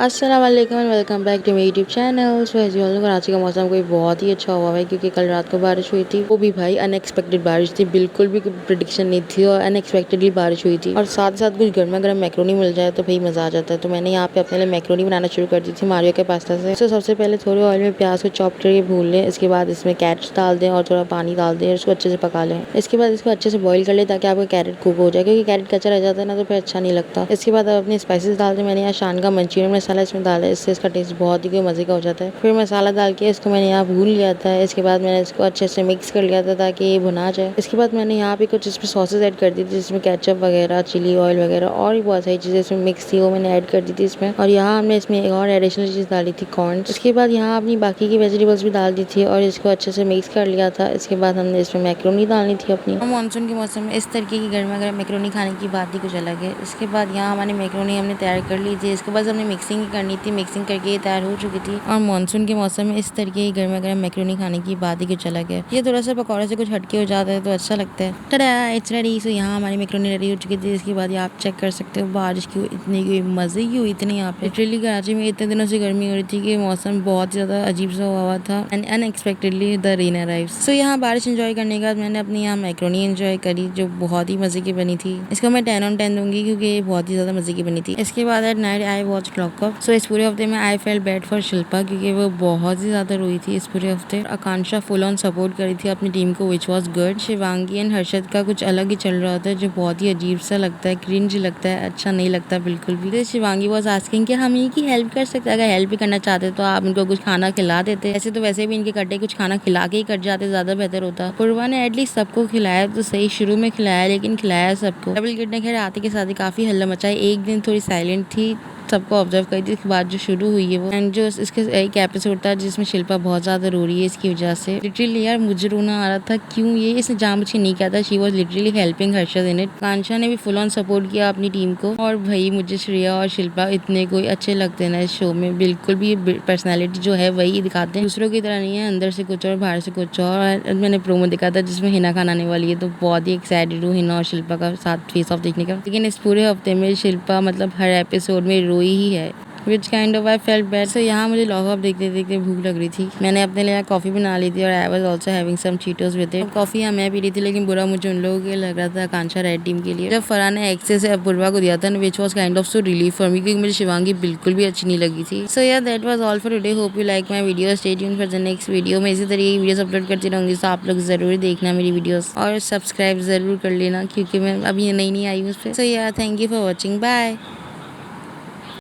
अस्सलाम वालेकुम and welcome back to मेरी YouTube channel. So as you all know आज का मौसम कोई बहुत ही अच्छा हुआ है क्योंकि कल रात को बारिश हुई थी। वो भी भाई अनएक्सपेक्टेड बारिश थी, बिल्कुल भी प्रिडिक्शन नहीं थी और अनएक्सपेक्टेडली बारिश हुई थी। और साथ साथ कुछ गर्मा गर्म मैक्रोनी मिल जाए तो भाई मजा आ जाता है। तो मैंने यहाँ पे अपने लिए मैक्रोनी बनाना शुरू कर दी थी मारियो के पास्ता से। तो सबसे पहले थोड़े ऑयल में प्याज को चॉप करके भून लें। इसके बाद इसमें कैरेट्स डाल दें और थोड़ा पानी डाल दें, इसको अच्छे से पका लें। इसके बाद इसको अच्छे से बॉईल कर ले ताकि आपका कैरेट कुक हो जाए, क्योंकि कैरेट कच्चा रह जाता है ना तो फिर अच्छा नहीं लगता। इसके बाद आप अपने स्पाइसेस डाल दें। मैंने यहाँ शान का मंचूरियन मसाला इसमें डाला है, इससे इसका टेस्ट बहुत ही कोई मजे का हो जाता है। फिर मसाला डाल के इसको मैंने यहाँ भून लिया था। इसके बाद मैंने इसको अच्छे से मिक्स कर लिया था ताकि ये भुना जाए। इसके बाद मैंने यहाँ पे कुछ इसमें सॉसेज ऐड कर दी थी, जिसमें केचप वगैरह, चिली ऑयल वगैरह और भी बहुत सारी चीजें इसमें मिक्स थी, वो मैंने ऐड कर दी थी इसमें। और यहाँ हमने इसमें एक और एडिशनल चीज डाली थी, कॉर्न। इसके बाद यहाँ अपनी बाकी की वेजिटेबल्स भी डाल दी थी और इसको अच्छे से मिक्स कर लिया था। इसके बाद हमने इसमें मैक्रोनी डालनी थी अपनी। मानसून के मौसम में इस तरीके की गर्मा गर्म मैक्रोनी खाने की बात ही कुछ अलग है। इसके बाद यहाँ हमारी मैक्रोनी हमने तैयार कर ली थी। इसके बाद हमने मिक्सिंग करनी थी, मिक्सिंग करके ये तैयार हो चुकी थी। और मानसून के मौसम में इस तरीके की गर्मा गर्म मैक्रोनी खाने की बात ही कुछ अलग है। ये थोड़ा सा पकौड़े से कुछ हटके हो जाता है तो अच्छा लगता है। टडा, इट्स रेडी। सो यहाँ हमारी मैक्रोनी रेडी हो चुकी थी। इसके बाद ये आप चेक कर सकते हो बारिश की इतनी की मजे की हुई इतनी। यहाँ पे लिटरली कराची में इतने दिनों से गर्मी हो रही थी कि मौसम बहुत ही ज्यादा अजीब सा हुआ था and unexpectedly the rain arrives. So यहाँ बारिश एंजॉय करने के बाद मैंने अपनी यहाँ मैक्रोनी एंजॉय करी जो बहुत ही मजे की बनी थी। इसको मैं 10 on 10 दूंगी क्योंकि ये बहुत ही ज्यादा मजे की बनी थी। इसके बाद at night I watch clock up. So इस पूरे हफ्ते में I felt bad for Shilpa क्योंकि वो बहुत ही ज्यादा रोई थी इस पूरे हफ्ते। आकांक्षा फुल ऑन सपोर्ट करी थी अपनी टीम को, which was good. Shivangi and Harshad का कुछ अलग ही चल रहा होता है जो बहुत ही अजीब सा लगता है, क्रिंज लगता है, अच्छा नहीं लगता बिल्कुल भी। तो शिवांगी वॉज आस्किंग कि हम इनकी हेल्प कर सकते हैं, अगर हेल्प भी करना चाहते तो आप इनको कुछ खाना खिला देते। ऐसे तो वैसे भी इनके कट्टे कुछ खाना खिला के ही कट जाते, ज्यादा बेहतर होता। पूर्वा ने एटलीस्ट सबको खिलाया तो सही, शुरू में खिलाया लेकिन खिलाया सबको। डबल किड ने खैर आते के साथ ही काफी हल्ला मचाई। एक दिन थोड़ी साइलेंट थी, सबको ऑब्जर्व करी थी। इसके बाद जो शुरू हुई है वो एंड जो इसके एक एपिसोड था जिसमें शिल्पा बहुत ज्यादा रो रही है इसकी वजह से। लिटरली यार मुझे रोना आ रहा था, क्यों ये इसने जानबूझ के नहीं किया था। She was literally helping Harshad in it. Kanksha ने भी फुल ऑन सपोर्ट किया अपनी टीम को। और भाई मुझे श्रेया और शिल्पा इतने कोई अच्छे लगते हैं ना इस शो में, बिल्कुल भी पर्सनैलिटी जो है वही दिखाते हैं, दूसरों की तरह नहीं है, अंदर से कुछ और बाहर से कुछ और। मैंने प्रोमो देखा था जिसमें हिना खान आने वाली है तो बहुत ही एक्साइटेड हूँ हिना और शिल्पा का साथ फेस ऑफ देखने का। लेकिन इस पूरे हफ्ते में शिल्पा मतलब हर एपिसोड में रोई ही है, which kind of I felt bad. So यहाँ मुझे लॉग ऑफ देखते देखते भूख लग रही थी। मैंने अपने लिए कॉफी बना ली थी और I was also having some Cheetos with it. Coffee यहाँ मैं पी रही थी लेकिन बुरा मुझे उन लोगों के लग रहा था, आकांक्षा रेड टीम के लिए। जब फरहान ने एक्सेस से अपूर्वा को दिया था which was kind of so relief for me क्योंकि मुझे शिवांगी बिल्कुल भी अच्छी नहीं लगी थी। सो या that was all for today. Hope you like my video. Stay tuned for the next video. मैं इसी तरीके की वीडियोस अपलोड करती रहूंगी तो आप लोग जरूर देखना मेरी वीडियोस और सब्सक्राइब जरूर कर लेना क्योंकि मैं अभी नई आई हूँ उस पर। So yeah thank you for watching, bye.